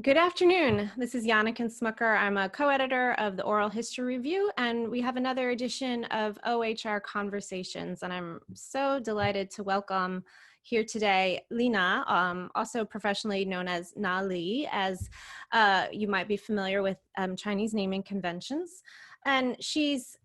Good afternoon. This is Janneken Smucker. I'm a co-editor of the Oral History Review, and we have another edition of OHR Conversations. And I'm so delighted to welcome here today Lina, also professionally known as Li, as you might be familiar with Chinese naming conventions. And she's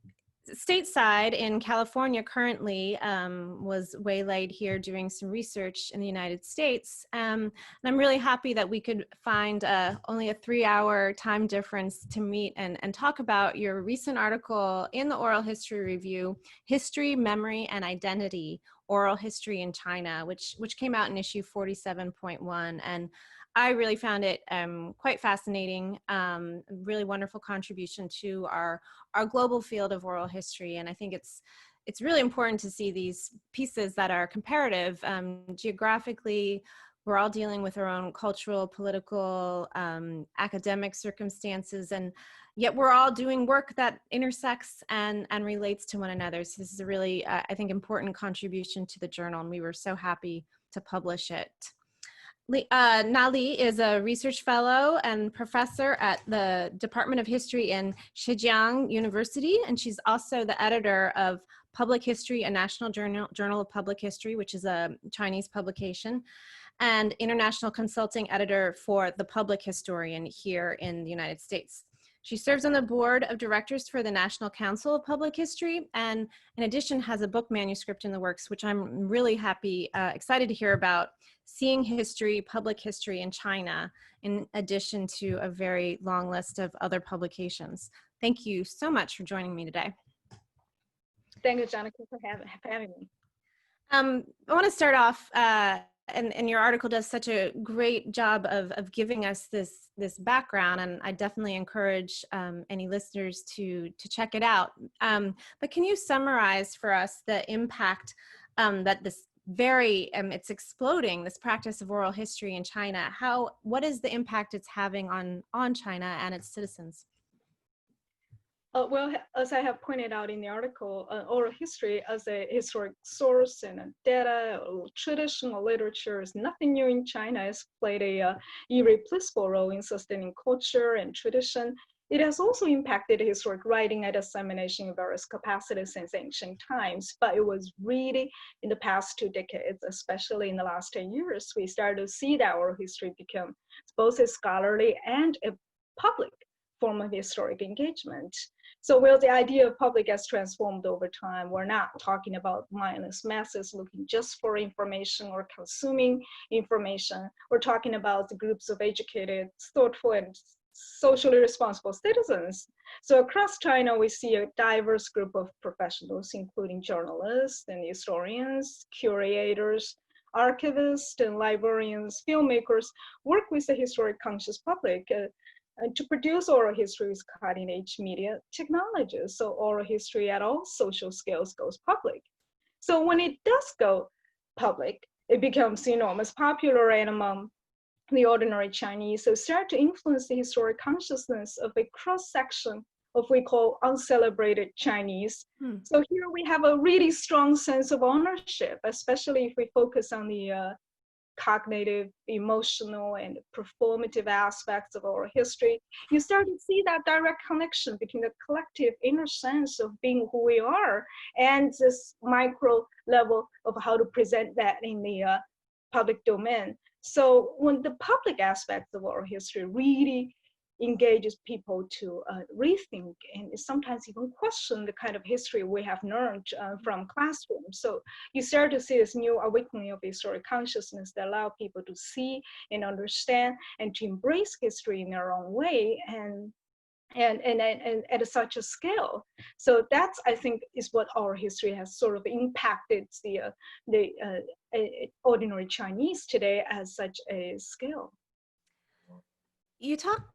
stateside in California currently, was waylaid here doing some research in the United States. And I'm really happy that we could find only a 3-hour time difference to meet and talk about your recent article in the Oral History Review, History, Memory, and Identity, Oral History in China, which came out in issue 47.1. And I really found it quite fascinating, really wonderful contribution to our global field of oral history. And I think it's really important to see these pieces that are comparative. Geographically, we're all dealing with our own cultural, political, academic circumstances, and yet we're all doing work that intersects and relates to one another. So this is a really, I think, important contribution to the journal, and we were so happy to publish it. Li is a research fellow and professor at the Department of History in Zhejiang University, and she's also the editor of Public History, a National Journal of Public History, which is a Chinese publication, and international consulting editor for The Public Historian here in the United States. She serves on the board of directors for the National Council of Public History, and in addition has a book manuscript in the works, which I'm really excited to hear about, Seeing History, Public History in China, in addition to a very long list of other publications. Thank you so much for joining me today. Thank you, Janneken, for having me. I want to start off, and your article does such a great job of giving us this background, and I definitely encourage any listeners to check it out. But can you summarize for us the impact that this it's exploding, this practice of oral history in China? What is the impact it's having on China and its citizens? Well, as I have pointed out in the article, oral history as a historic source and a data or traditional literature is nothing new in China. It's played a irreplaceable role in sustaining culture and tradition. It has also impacted historic writing and dissemination in various capacities since ancient times, but it was really in the past 2 decades, especially in the last 10 years, we started to see that oral history become both a scholarly and a public form of historic engagement. So while the idea of public has transformed over time, we're not talking about mindless masses looking just for information or consuming information. We're talking about the groups of educated, thoughtful, and socially responsible citizens. So across China, we see a diverse group of professionals, including journalists and historians, curators, archivists, and librarians, filmmakers, work with the historic conscious public and to produce oral history with cutting-edge media technologies. So oral history at all social scales goes public. So when it does go public, it becomes enormous, popular and among the ordinary Chinese, so start to influence the historic consciousness of a cross-section of what we call uncelebrated Chinese. So here we have a really strong sense of ownership, especially if we focus on the cognitive, emotional, and performative aspects of oral history. You start to see that direct connection between the collective inner sense of being who we are and this micro level of how to present that in the public domain. So when the public aspects of oral history really engages people to rethink and sometimes even question the kind of history we have learned from classrooms. So you start to see this new awakening of historic consciousness that allow people to see and understand and to embrace history in their own way and at such a scale. So that's, I think, is what our history has sort of impacted the ordinary Chinese today as such a scale. You talked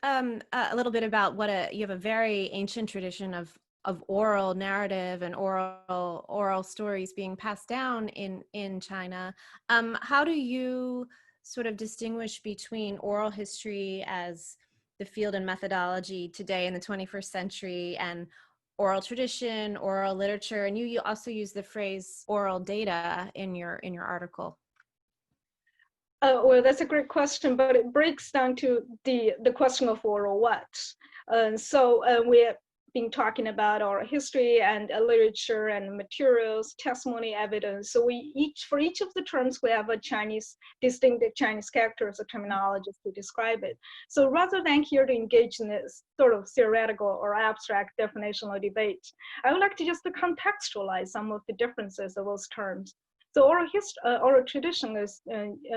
a little bit about you have a very ancient tradition of oral narrative and oral stories being passed down in China. How do you sort of distinguish between oral history as the field and methodology today in the 21st century and oral tradition, oral literature, and you also use the phrase oral data in your article? Well, that's a great question, but it breaks down to the question of oral what. We're been talking about oral history and literature and materials, testimony, evidence. So for each of the terms, we have a distinctive Chinese characters or terminologies to describe it. So rather than here to engage in this sort of theoretical or abstract definitional debate, I would like to just contextualize some of the differences of those terms. So oral tradition is,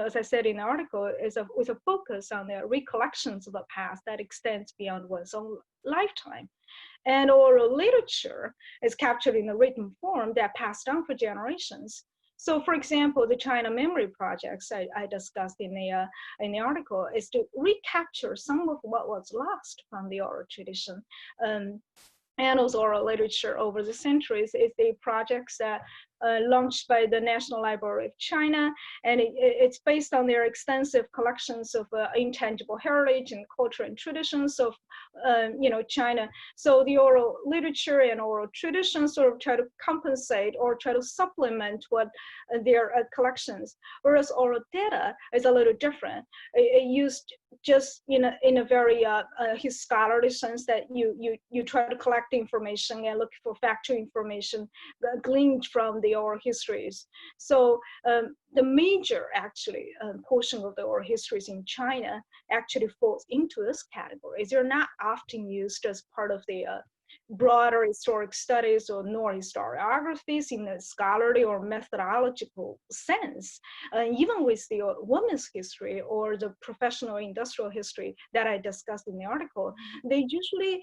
as I said in the article, with a focus on the recollections of the past that extends beyond one's own lifetime. And oral literature is captured in a written form that passed down for generations. So for example, the China memory projects I discussed in the article is to recapture some of what was lost from the oral tradition. And also oral literature over the centuries is the projects that launched by the National Library of China, and it's based on their extensive collections of intangible heritage and culture and traditions of China. So the oral literature and oral traditions sort of try to compensate or try to supplement what their collections, whereas oral data is a little different. It used just in a very scholarly sense that you try to collect information and look for factual information gleaned from the oral histories. So the major actually portion of the oral histories in China actually falls into this category. They're not often used as part of the broader historic studies or nor historiographies in a scholarly or methodological sense. Even with the women's history or the professional industrial history that I discussed in the article, they usually,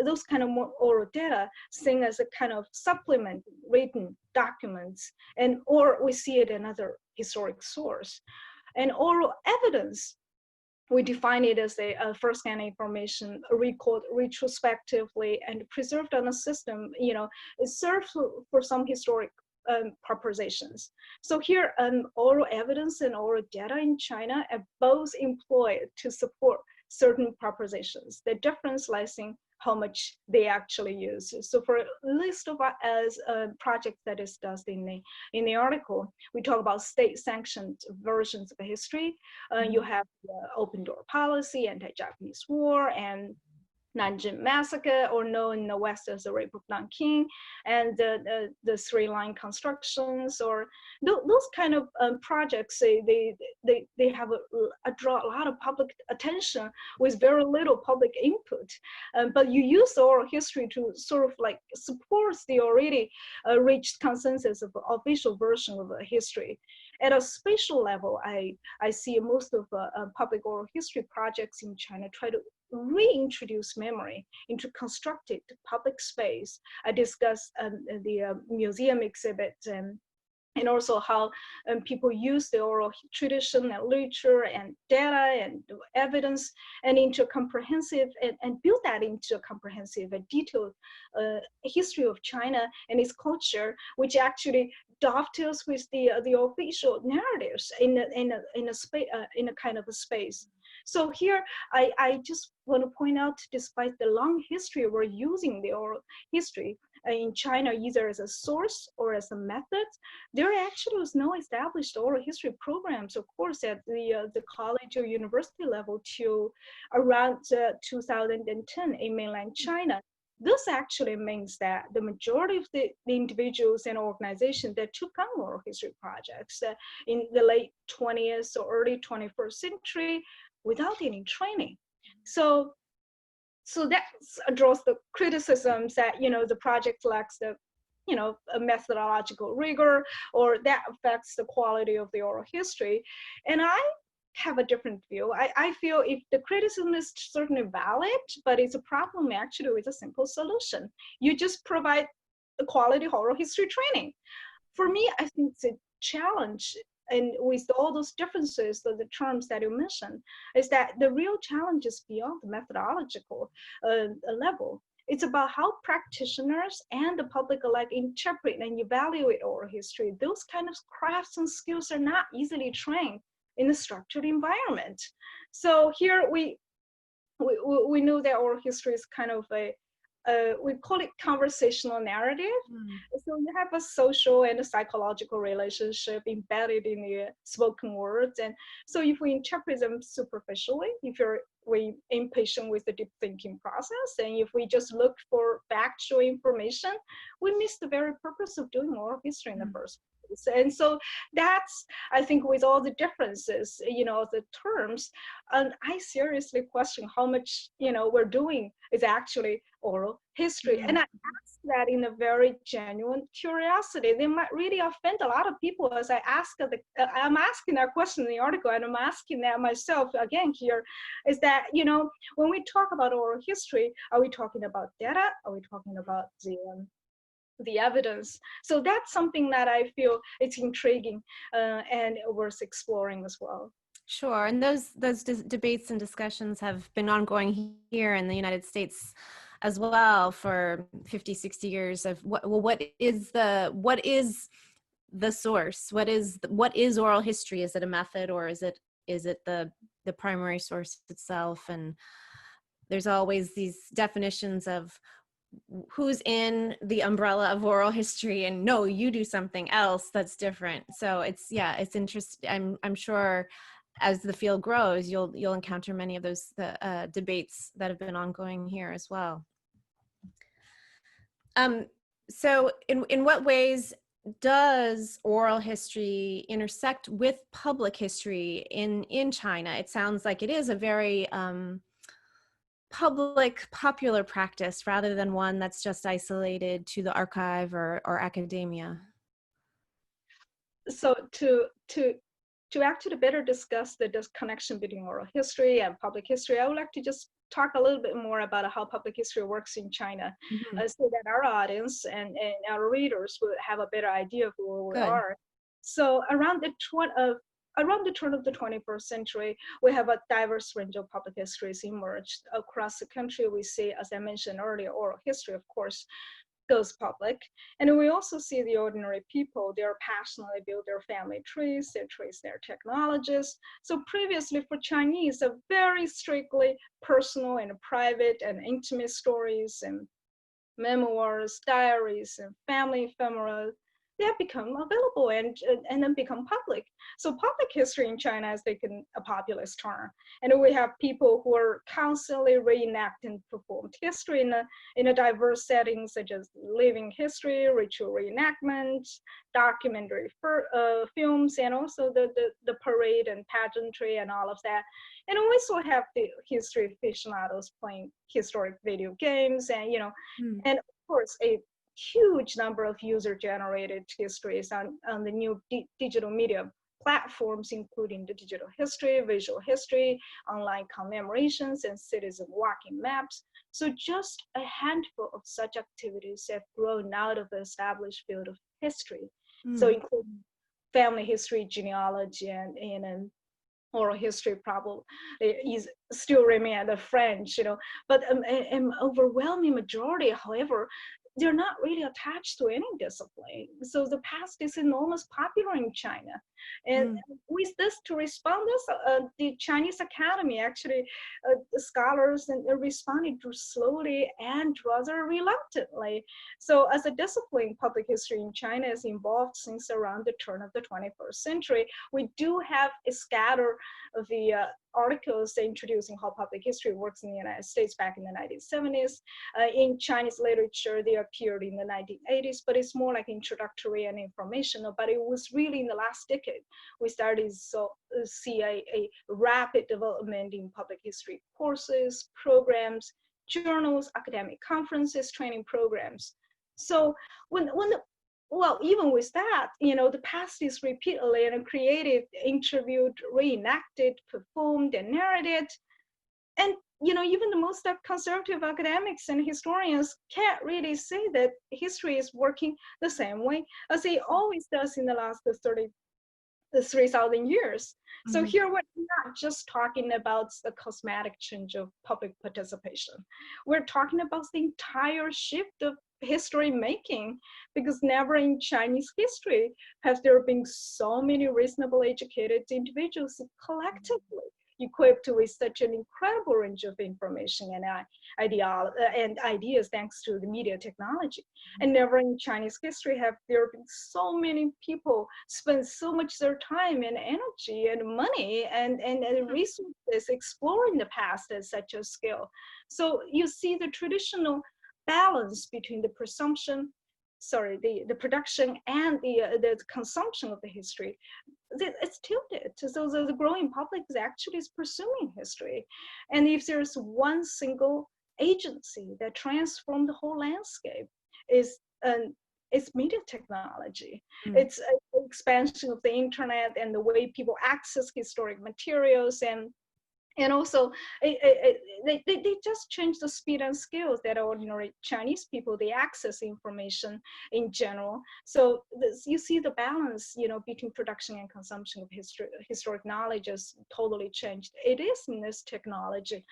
those kind of more oral data sing as a kind of supplement written documents, or we see it in another historic source. And oral evidence, we define it as a first-hand information recorded retrospectively and preserved on a system, it serves for some historic propositions. So here, oral evidence and oral data in China are both employed to support certain propositions. The difference lies in how much they actually use. So for a list of projects that is discussed in the article, we talk about state-sanctioned versions of history. You have the open door policy, anti-Japanese war, and Nanking Massacre, or known in the West as the Rape of Nanking, and the three-line constructions, or those kind of projects. They have draw a lot of public attention with very little public input. But you use the oral history to sort of like support the already reached consensus of official version of history. At a spatial level, I see most of public oral history projects in China try to reintroduce memory into constructed public space. I discussed the museum exhibits and also how people use the oral tradition and literature and data and evidence and into a comprehensive and build that into a comprehensive and detailed history of China and its culture, which actually dovetails with the official narratives in a kind of a space. So here, I just want to point out, despite the long history we're using the oral history in China, either as a source or as a method, there actually was no established oral history programs, of course, at the college or university level till around 2010 in mainland China. This actually means that the majority of the individuals and organizations that took on oral history projects in the late 20th or early 21st century without any training. So that draws the criticisms that, the project lacks the, a methodological rigor, or that affects the quality of the oral history. And I have a different view. I feel if the criticism is certainly valid, but it's a problem actually with a simple solution. You just provide the quality oral history training. For me, I think it's a challenge, and with all those differences of the terms that you mentioned, is that the real challenge is beyond the methodological level. It's about how practitioners and the public alike interpret and evaluate oral history. Those kind of crafts and skills are not easily trained in a structured environment. So here we know that oral history is kind of a we call it conversational narrative. Mm. So you have a social and a psychological relationship embedded in the spoken words. And so if we interpret them superficially, if we impatient with the deep thinking process, and if we just look for factual information, we miss the very purpose of doing oral history in the first place. And so that's, I think, with all the differences, the terms, and I seriously question how much, we're doing is actually oral history. And I ask that in a very genuine curiosity. They might really offend a lot of people as I'm asking that question in the article, and I'm asking that myself again here, is that, when we talk about oral history, are we talking about data? Are we talking about the evidence? So that's something that I feel it's intriguing and worth exploring as well. Sure, and those debates and discussions have been ongoing here in the United States as well for 50, 60 years of what is the source? What is oral history? Is it a method, or is it the primary source itself? And there's always these definitions of who's in the umbrella of oral history, and no, you do something else that's different. So it's interesting. I'm sure as the field grows, you'll encounter many of those debates that have been ongoing here as well. So in what ways does oral history intersect with public history in China? It sounds like it is a very popular practice rather than one that's just isolated to the archive or academia. So to actually better discuss the connection between oral history and public history, I would like to just talk a little bit more about how public history works in China, so that our audience and our readers will have a better idea of who we are. So around the turn of the 21st century, we have a diverse range of public histories emerged across the country. We see, as I mentioned earlier, oral history, of course, goes public. And we also see the ordinary people, they're passionately build their family trees, they trace their technologies. So previously for Chinese, a very strictly personal and private and intimate stories and memoirs, diaries, and family ephemera, they have become available and then become public. So public history in China has taken a populist turn. And we have people who are constantly reenacting performed history in a diverse setting, such as living history, ritual reenactment, documentary films, and also the parade and pageantry and all of that. And we also have the history aficionados playing historic video games and, and of course, a huge number of user-generated histories on the new digital media platforms, including the digital history, visual history, online commemorations, and citizen walking maps. So just a handful of such activities have grown out of the established field of history. So including family history, genealogy, and oral history probably is still remain at the French, but an overwhelming majority, however, they're not really attached to any discipline. So the past is enormous popular in China. And with this, to respond this, the Chinese Academy actually, the scholars responded to slowly and rather reluctantly. So as a discipline, public history in China has evolved since around the turn of the 21st century. We do have a scatter of the articles introducing how public history works in the United States back in the 1970s. In Chinese literature, they appeared in the 1980s, but it's more like introductory and informational. But it was really in the last decade we started to see a rapid development in public history courses, programs, journals, academic conferences, training programs. So even with that, the past is repeatedly and created, interviewed, reenacted, performed, and narrated. And, even the most conservative academics and historians can't really say that history is working the same way as it always does in the last 3,000 years. So here we're not just talking about the cosmetic change of public participation. We're talking about the entire shift of history making, because never in Chinese history has there been so many reasonably educated individuals collectively equipped with such an incredible range of information and ideas thanks to the media technology. And never in Chinese history have there been so many people spend so much their time and energy and money and resources exploring the past at such a scale. So you see the traditional balance between the the production and the consumption of the history, it's tilted. So the growing public is pursuing history. And if there's one single agency that transformed the whole landscape, is it's media technology. It's an expansion of the internet and the way people access historic materials, and also they just change the speed and skills that ordinary Chinese people, they access information in general. So you see the balance, between production and consumption of historic knowledge has totally changed. It is in this technology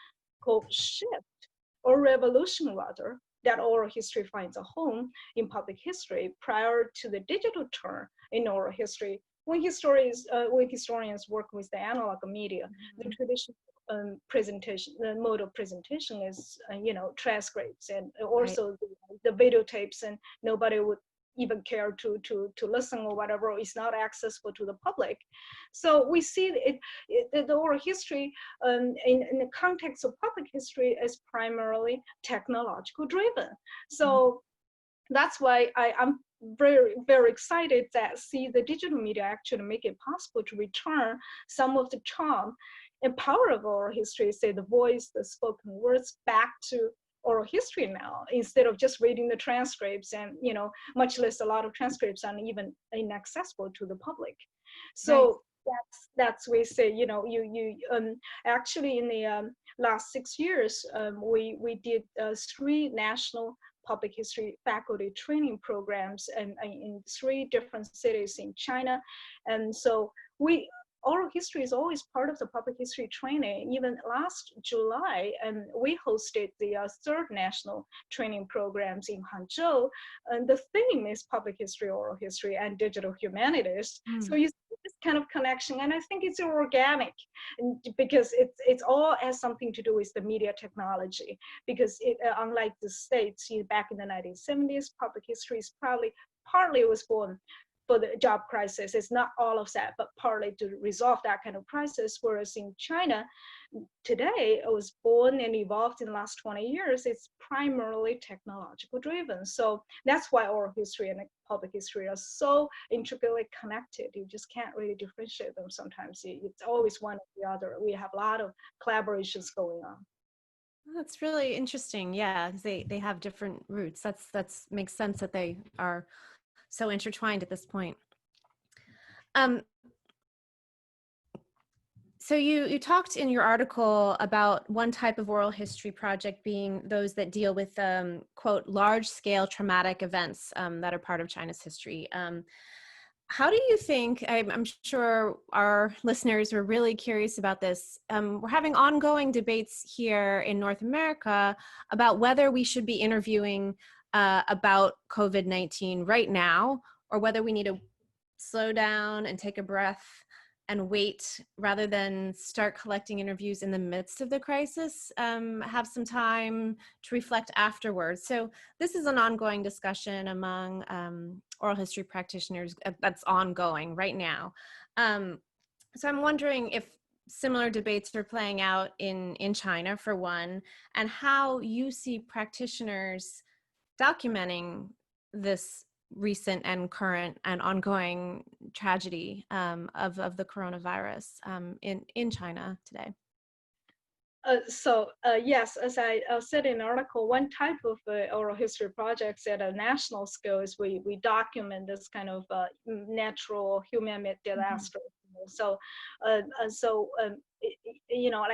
called shift or revolution rather, that oral history finds a home in public history prior to the digital turn in oral history. When historians work with the analog media, the traditional presentation, the mode of presentation is, transcripts and also the videotapes, and nobody would even care to listen or whatever. It's not accessible to the public. So we see the oral history in the context of public history is primarily technological driven. So that's why I'm very, very excited that see the digital media actually make it possible to return some of the charm and power of oral history, say the voice, the spoken words, back to oral history now, instead of just reading the transcripts, and much less a lot of transcripts are even inaccessible to the public. So that's we say, you actually in the last 6 years, we did 3 national public history faculty training programs in 3 different cities in China. And so oral history is always part of the public history training. Even last July, and we hosted the 3rd national training programs in Hangzhou, and the theme is public history, oral history, and digital humanities. So you see this kind of connection, and I think it's organic, because it's all has something to do with the media technology. Because unlike the States, back in the 1970s, public history is partly was born for the job crisis. It's not all of that, but partly to resolve that kind of crisis. Whereas in China, today, it was born and evolved in the last 20 years. It's primarily technological driven. So that's why oral history and public history are so intricately connected. You just can't really differentiate them sometimes. It's always one or the other. We have a lot of collaborations going on. That's really interesting. Yeah, they have different roots. That's makes sense that they are so intertwined at this point. So you talked in your article about one type of oral history project being those that deal with, quote, large-scale traumatic events that are part of China's history. How do you think, I'm sure our listeners were really curious about this, we're having ongoing debates here in North America about whether we should be interviewing about COVID-19 right now, or whether we need to slow down and take a breath and wait rather than start collecting interviews in the midst of the crisis, have some time to reflect afterwards. So this is an ongoing discussion among oral history practitioners that's ongoing right now. So I'm wondering if similar debates are playing out in China, for one, and how you see practitioners documenting this recent and current and ongoing tragedy of the coronavirus in China today. Yes, as I said in the article, one type of oral history projects at a national scale is we document this kind of natural human-made disaster. So, like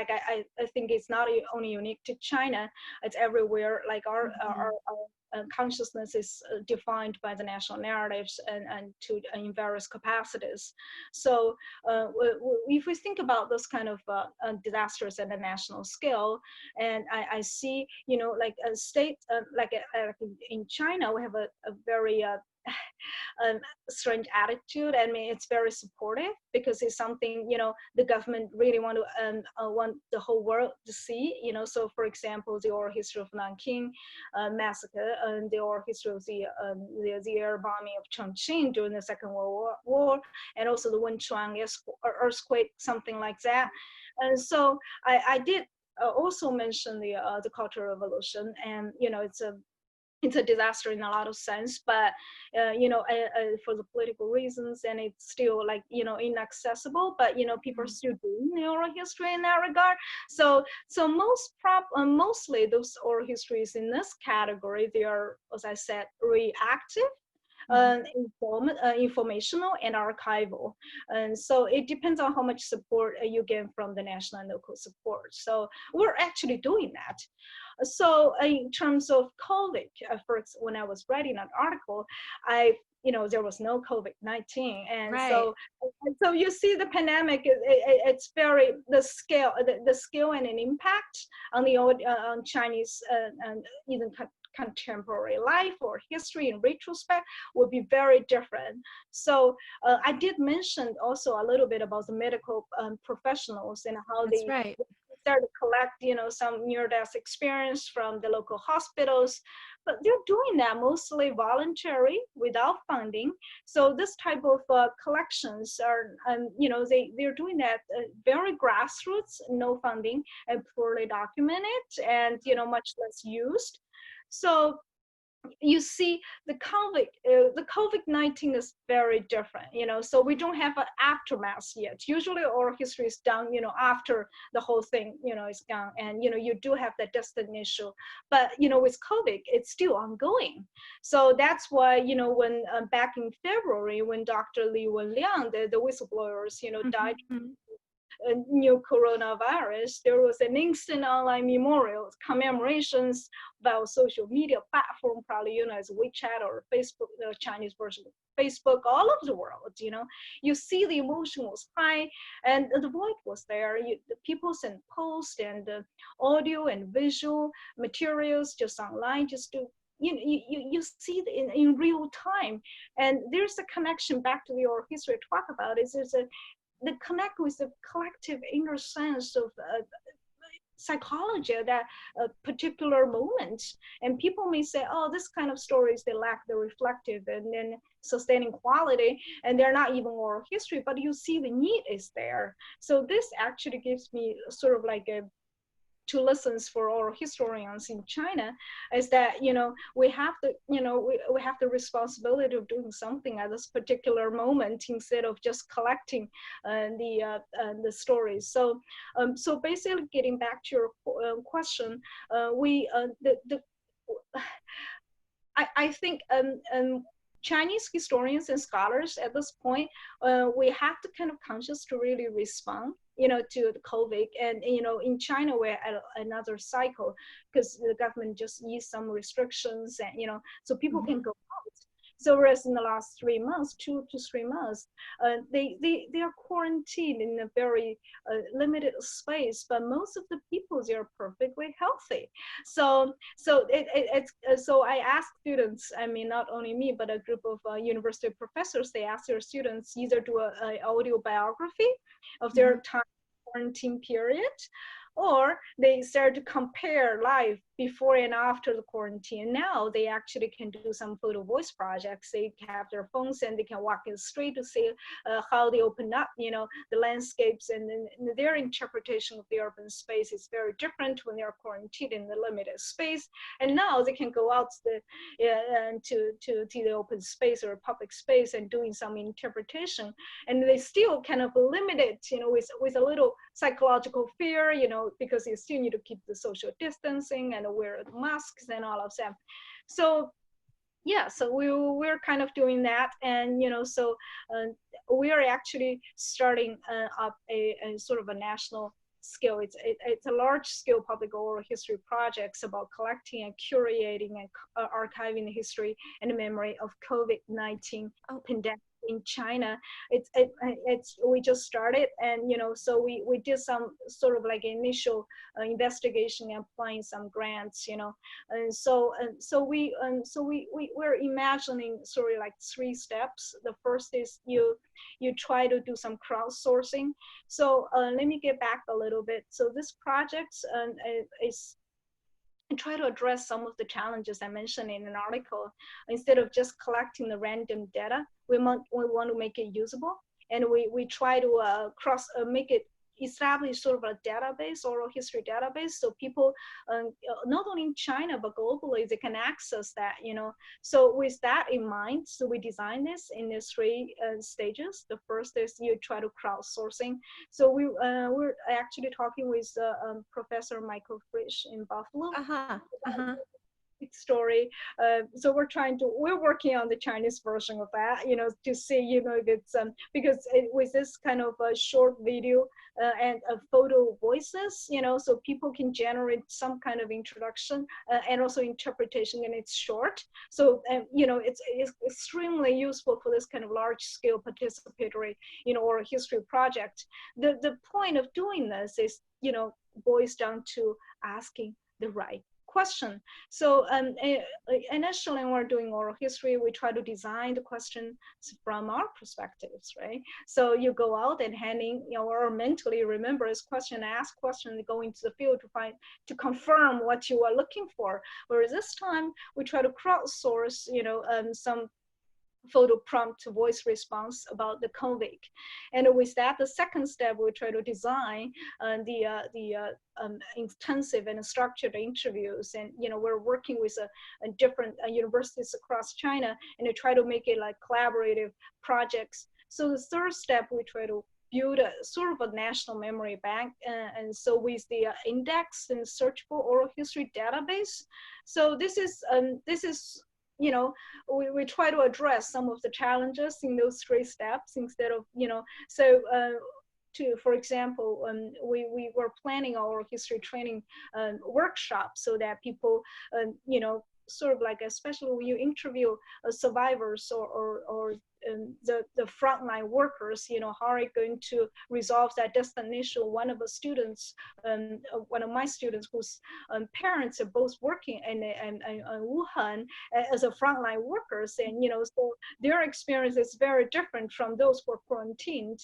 I think it's not only unique to China; it's everywhere. Like our consciousness is defined by the national narratives and in various capacities. So if we think about this kind of disasters at a national scale, and I see, like a state, like in China, we have a very strange attitude. I mean, it's very supportive because it's something, the government really want the whole world to see, So for example, the oral history of Nanking massacre and the oral history of the air bombing of Chongqing during the Second World War, and also the Wenchuan earthquake, something like that. And so I did also mention the Cultural Revolution, and it's a disaster in a lot of sense, but for the political reasons, and it's still like inaccessible. But people are still doing the oral history in that regard. So mostly those oral histories in this category, they are, as I said, reactive, informational, and archival. And so it depends on how much support you get from the national and local support. So we're actually doing that. So in terms of COVID, first, when I was writing an article, there was no COVID-19. And right. so you see the pandemic, it's very, the scale and an impact on on Chinese and even contemporary life or history in retrospect would be very different. So I did mention also a little bit about the medical professionals and how That's they right. start to collect, some near-death experience from the local hospitals, but they're doing that mostly voluntary without funding. So this type of collections are, they're doing that very grassroots, no funding, and poorly documented, and much less used. So you see the COVID-19 is very different, so we don't have an aftermath yet. Usually oral history is done, after the whole thing, is gone, and, you do have that distant issue. But, with COVID, it's still ongoing. So that's why, when back in February, when Dr. Li and Liang, the whistleblowers, died new coronavirus, there was an instant online memorial commemorations about social media platform, probably as WeChat or Facebook, the Chinese version of Facebook, all over the world. You see the emotion was high, and the void was there. The people sent posts and audio and visual materials just online, just to you see it in real time. And there's a connection back to the oral history I talk about. There's the connect with the collective inner sense of psychology at that particular moment. And people may say, oh, this kind of stories, they lack the reflective and then sustaining quality, and they're not even oral history, but you see the need is there. So this actually gives me sort of like two lessons for oral historians in China, is that we have the we have the responsibility of doing something at this particular moment instead of just collecting the stories. So so basically, getting back to your question, I think Chinese historians and scholars at this point, we have to kind of conscious to really respond, to the COVID. And, in China, we're at another cycle because the government just eased some restrictions, and, so people can go out. So whereas in the last 3 months, 2 to 3 months, they are quarantined in a very limited space, but most of the people, they are perfectly healthy. So so I ask students, I mean, not only me, but a group of university professors, they ask their students either do a audio biography of their time quarantine period, or they start to compare life before and after the quarantine. Now they actually can do some photo voice projects. They have their phones and they can walk in the street to see how they open up, the landscapes, and then their interpretation of the urban space is very different when they're quarantined in the limited space. And now they can go out to the open space or public space and doing some interpretation. And they still kind of limited, with a little psychological fear, because you still need to keep the social distancing and wear masks and all of that. So yeah, so we're kind of doing that. And so we are actually starting up a sort of a national scale. It's a large scale public oral history projects about collecting and curating and archiving the history and the memory of COVID-19 pandemic in China. We just started, and so we did some sort of like initial investigation and applying some grants, and we're imagining sort of like 3 steps. The first is you try to do some crowdsourcing. So let me get back a little bit. So this project is and try to address some of the challenges I mentioned in an article. Instead of just collecting the random data, we want to make it usable, and we try to make it establish sort of a database, oral history database, so people not only in China but globally, they can access that. So with that in mind, so we designed this in these 3 stages. The first is you try to crowdsourcing. So we're actually talking with Professor Michael Frisch in Buffalo. Story. So we're working on the Chinese version of that, to see, if it's because with this kind of a short video and a photo voices, so people can generate some kind of introduction and also interpretation, and it's short. So it's extremely useful for this kind of large scale participatory, oral history project. The point of doing this is, boils down to asking the right question. So initially when we're doing oral history, we try to design the questions from our perspectives, right? So you go out and handing, or mentally remember this question, ask question, go into the field to confirm what you are looking for. Whereas this time we try to crowdsource, some photo prompt to voice response about the convict. And with that, the second step, we try to design the intensive and structured interviews. And, we're working with different universities across China, and to try to make it like collaborative projects. So the third step, we try to build a sort of a national memory bank. And so with the indexed and searchable oral history database. So this is we try to address some of the challenges in those 3 steps instead of, so for example, we were planning our history training workshop so that people, sort of like, especially when you interview survivors or the frontline workers, how are you going to resolve that destination? One of the students, one of my students whose parents are both working in Wuhan as a frontline workers, and so their experience is very different from those who are quarantined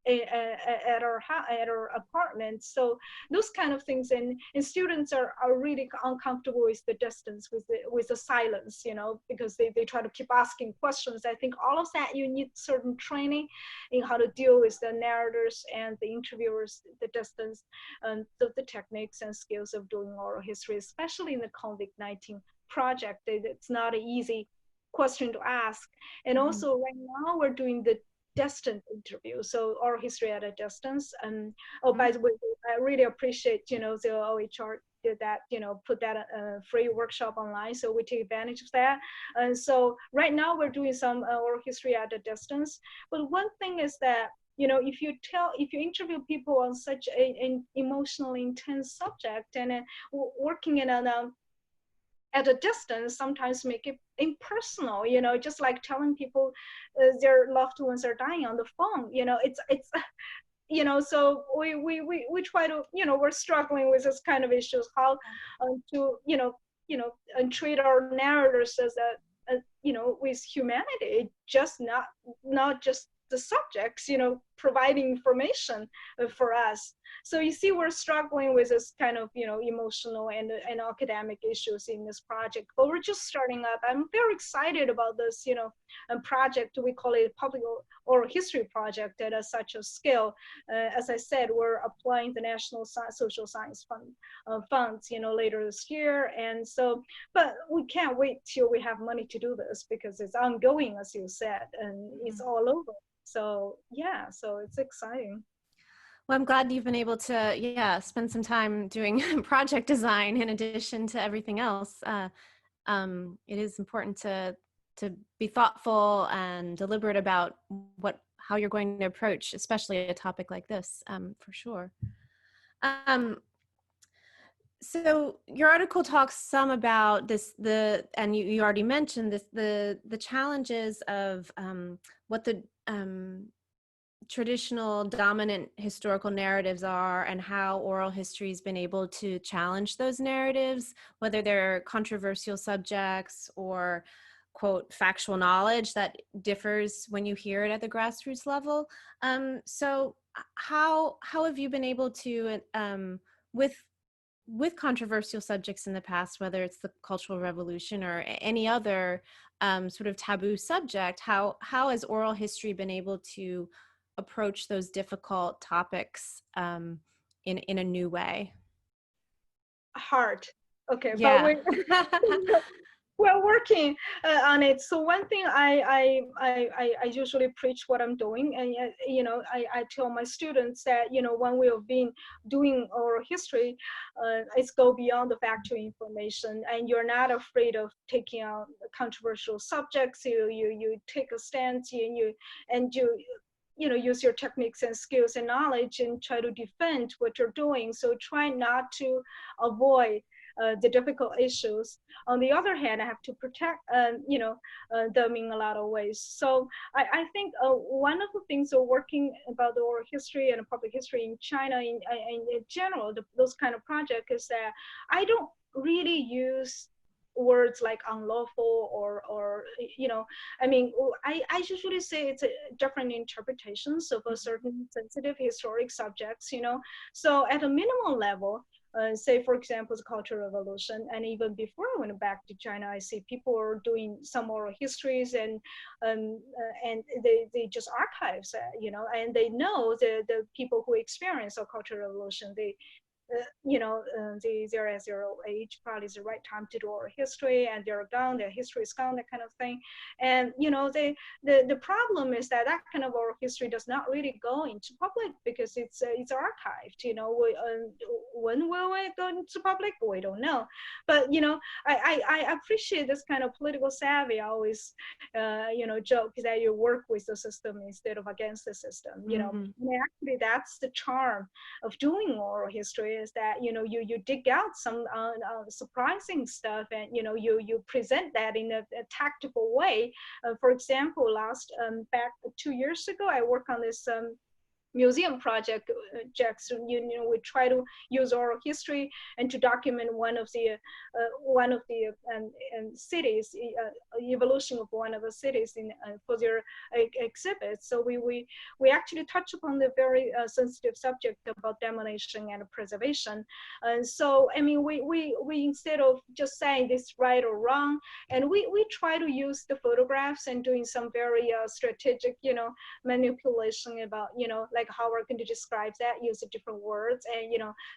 at our apartment. So those kind of things, and students are really uncomfortable with the distance, with the silence, because they try to keep asking questions. I think all of that, you need certain training in how to deal with the narrators and the interviewers, the distance, the techniques and skills of doing oral history, especially in the COVID-19 project. It's not an easy question to ask. And also right now we're doing the distant interview, so oral history at a distance. And by the way, I really appreciate, the OHR did that, put that free workshop online, so we take advantage of that. And so right now we're doing some oral history at a distance. But one thing is that, if you interview people on such an emotionally intense subject, and working in at a distance sometimes make it impersonal, just like telling people their loved ones are dying on the phone. It's so we try to, we're struggling with this kind of issues, how to and treat our narrators as with humanity, just not just the subjects, providing information for us. So you see, we're struggling with this kind of, emotional and academic issues in this project, but we're just starting up. I'm very excited about this, project. We call it public oral history project at such a scale. As I said, we're applying the National Social Science funds, later this year. And so, but we can't wait till we have money to do this, because it's ongoing, as you said, and it's all over. So yeah, so it's exciting. Well, I'm glad you've been able to, spend some time doing project design in addition to everything else. It is important to be thoughtful and deliberate about how you're going to approach, especially a topic like this, for sure. So your article talks some about this, and you already mentioned this, the challenges of what the traditional dominant historical narratives are and how oral history has been able to challenge those narratives, whether they're controversial subjects or quote factual knowledge that differs when you hear it at the grassroots level. So how have you been able to with controversial subjects in the past, whether it's the Cultural Revolution or any other sort of taboo subject, how has oral history been able to approach those difficult topics in a new way? Hard. Okay, but Yeah. we're working on it. So one thing I usually preach what I'm doing, and I tell my students that when we have been doing oral history, it's go beyond the factual information, and you're not afraid of taking out controversial subjects. You take a stance, and use your techniques and skills and knowledge and try to defend what you're doing. So try not to avoid the difficult issues. On the other hand, I have to protect, them in a lot of ways. So I think one of the things we're working about the oral history and public history in China in general, those kind of projects, is that I don't really use words like unlawful or I usually say it's a different interpretations of a certain sensitive historic subjects. So at a minimal level, say for example the Cultural Revolution, and even before I went back to China, I see people are doing some oral histories, and they just archives, and they know the people who experience a Cultural Revolution. They're at their old age, probably is the right time to do oral history, and they're gone, their history is gone, that kind of thing. And the problem is that kind of oral history does not really go into public because it's archived. When will it go into public? We don't know. But I appreciate this kind of political savvy. I always joke that you work with the system instead of against the system. And actually that's the charm of doing oral history, is that you dig out some surprising stuff, and you present that in a tactical way. For example, back 2 years ago, I worked on this museum project, Jackson. We try to use oral history and to document one of the cities, evolution of one of the cities for their exhibits. So we actually touch upon the very sensitive subject about demolition and preservation. And so I mean, we instead of just saying this right or wrong, and we try to use the photographs and doing some very strategic manipulation about like how we're going to describe that, use different words, and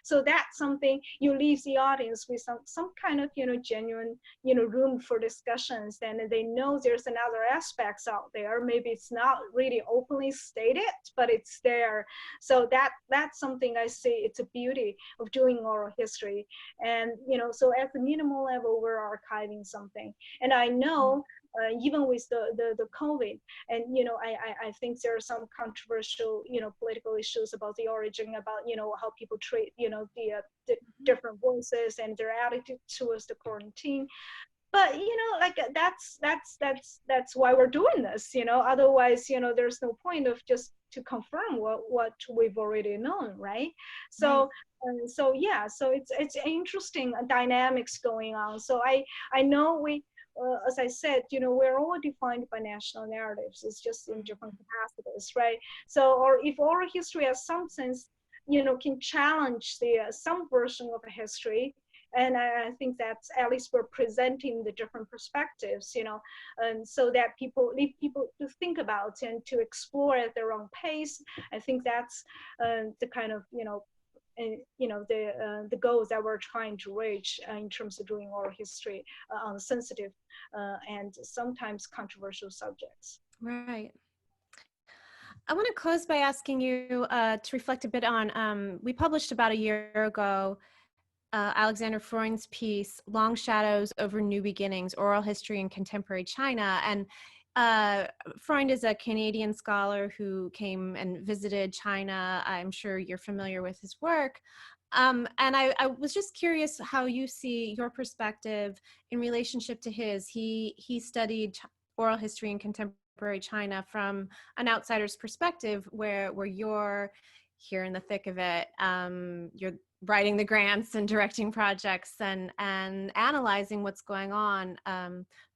so that's something you leave the audience with some kind of genuine room for discussions, and they know there's another aspects out there. Maybe it's not really openly stated, but it's there. So that's something I see it's a beauty of doing oral history. And so at the minimal level, we're archiving something. And I know even with the COVID, and I think there are some controversial political issues about the origin, about how people treat the different voices and their attitude towards the quarantine. But like that's why we're doing this. Otherwise there's no point of just to confirm what we've already known, right? So so yeah, so it's interesting dynamics going on. So I know as I said, we're all defined by national narratives. It's just in different capacities, right? So, or if oral history has some sense, can challenge some version of a history. And I think that's, at least we're presenting the different perspectives, and so that leave people to think about and to explore at their own pace. I think that's the kind of, the goals that we're trying to reach in terms of doing oral history on sensitive and sometimes controversial subjects. Right. I want to close by asking you to reflect a bit on, we published about a year ago Alexander Freund's piece, Long Shadows Over New Beginnings, Oral History in Contemporary China. And Freund is a Canadian scholar who came and visited China. I'm sure you're familiar with his work. And I was just curious how you see your perspective in relationship to his. He studied oral history in contemporary China from an outsider's perspective, where you're here in the thick of it. You're writing the grants and directing projects and analyzing what's going on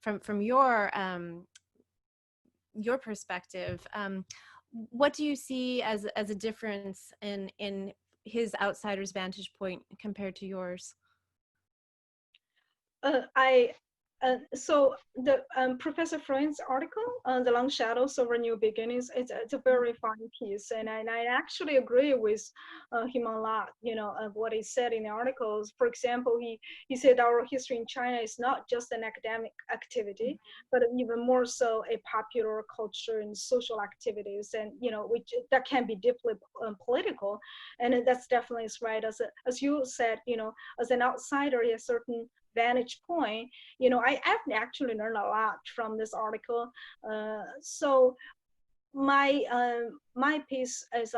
from your perspective. What do you see as a difference in his outsider's vantage point compared to yours? I so the Professor Freund's article, "The Long Shadows Over New Beginnings," it's a very fine piece, and I actually agree with him a lot. Of what he said in the articles. For example, he said oral history in China is not just an academic activity, but even more so a popular culture and social activities, and which that can be deeply political, and that's definitely is right. As you said, as an outsider, he has certain vantage point. I've actually learned a lot from this article. So my piece is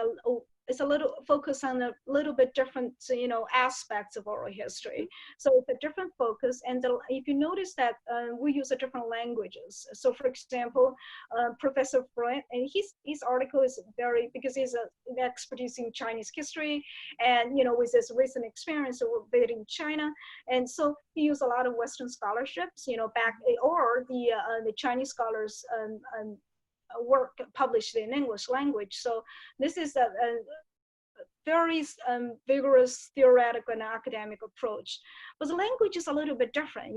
a little focus on a little bit different aspects of oral history. So it's a different focus, and if you notice that we use a different languages. So for example, Professor Freund, and his article is very, because he's an expertise in Chinese history, and with his recent experience of visiting China, and so he used a lot of Western scholarships, back, or the Chinese scholars work published in English language. So this is a very vigorous theoretical and academic approach. But the language is a little bit different,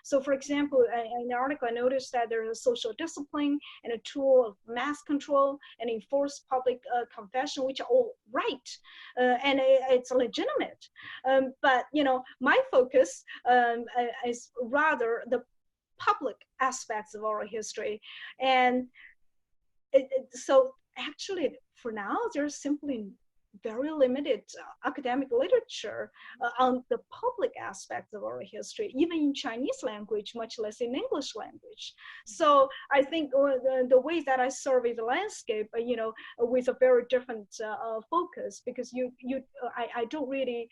So for example, in the article, I noticed that there's a social discipline and a tool of mass control and enforced public confession, which are all right. And it's legitimate. But, my focus is rather the public aspects of oral history. And so actually, for now, there's simply very limited academic literature on the public aspects of oral history, even in Chinese language, much less in English language. So I think the way that I survey the landscape, with a very different focus, because I don't really,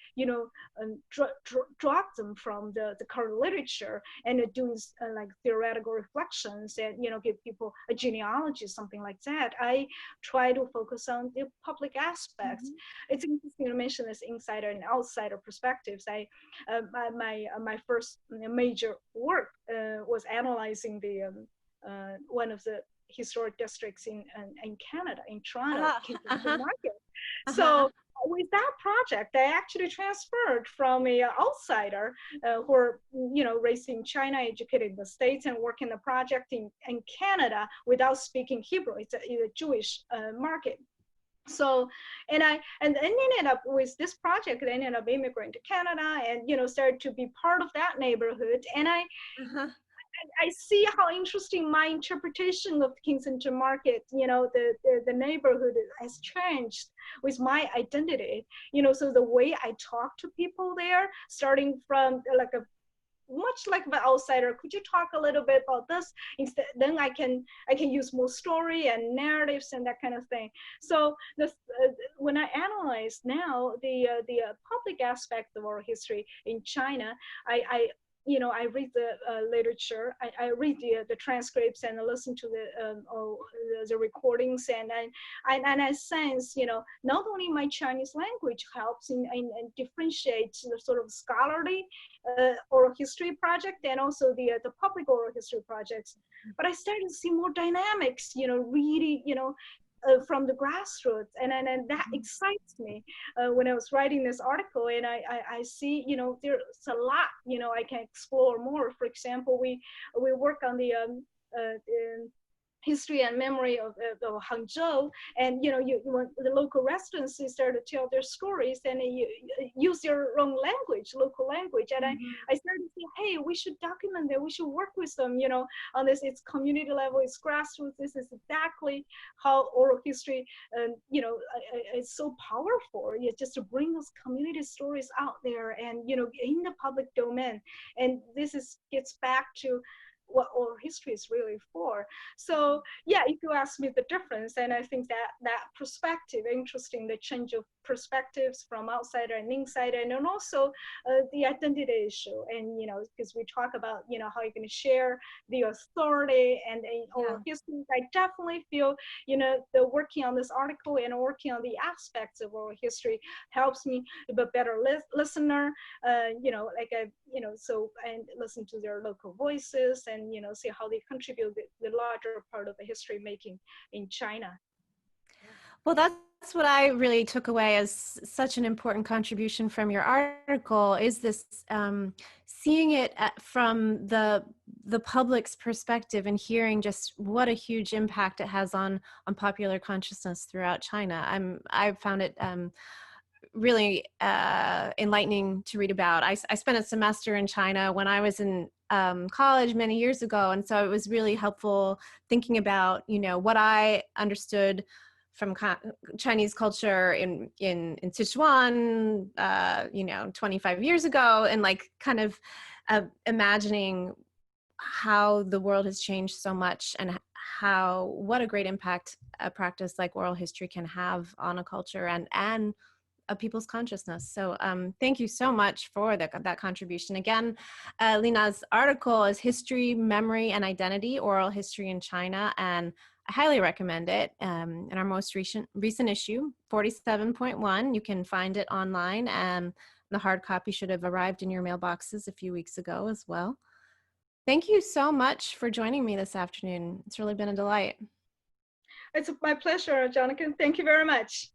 drag them from the current literature and doing like theoretical reflections and, give people a genealogy, something like that. I try to focus on the public aspects. It's interesting to mention this insider and outsider perspectives. My first major work was analyzing the one of the historic districts in Canada, in Toronto, Kingston Market. So with that project, I actually transferred from a outsider who are, raised in China, educated in the States, and working the project in Canada without speaking Hebrew. It's a Jewish market. So, and ended up with this project, I ended up immigrating to Canada and, started to be part of that neighborhood. And I see how interesting my interpretation of Kingston Market, the neighborhood has changed with my identity, so the way I talk to people there, starting from like much like the outsider, could you talk a little bit about this? Instead, then I can use more story and narratives and that kind of thing. So this, when I analyze now the public aspect of oral history in China, I read the literature, I read the transcripts and listen to the recordings, and I sense, not only my Chinese language helps in differentiate the sort of scholarly oral history project and also the public oral history projects, but I started to see more dynamics, really, from the grassroots, and that excites me when I was writing this article, and I see, there's a lot, I can explore more. For example, we work on the history and memory of Hangzhou, and when the local residents start to tell their stories, and you use your own language, local language, and I started to say, hey, we should document that, we should work with them, on this. It's community level, it's grassroots. This is exactly how oral history, it's so powerful. It's just to bring those community stories out there and in the public domain. And this gets back to what oral history is really for. So yeah, if you ask me the difference, and I think that perspective, interesting, the change of perspectives from outsider and insider, and then also the identity issue. And, because we talk about, how you're going to share the authority and oral history, I definitely feel, the working on this article and working on the aspects of oral history helps me be a better listener, so, and listen to their local voices and, see how they contribute the larger part of the history making in China. Well, that's what I really took away as such an important contribution from your article, is this seeing it from the public's perspective and hearing just what a huge impact it has on popular consciousness throughout China. I found it really enlightening to read about. I spent a semester in China when I was in college many years ago, and so it was really helpful thinking about what I understood from Chinese culture in Sichuan 25 years ago, and like kind of imagining how the world has changed so much, and what a great impact a practice like oral history can have on a culture and a people's consciousness. So thank you so much for that contribution. Again, Lina's article is History, Memory, and Identity, Oral History in China, and I highly recommend it. In our most recent issue, 47.1, you can find it online, and the hard copy should have arrived in your mailboxes a few weeks ago as well. Thank you so much for joining me this afternoon. It's really been a delight. It's my pleasure, Janneken. Thank you very much.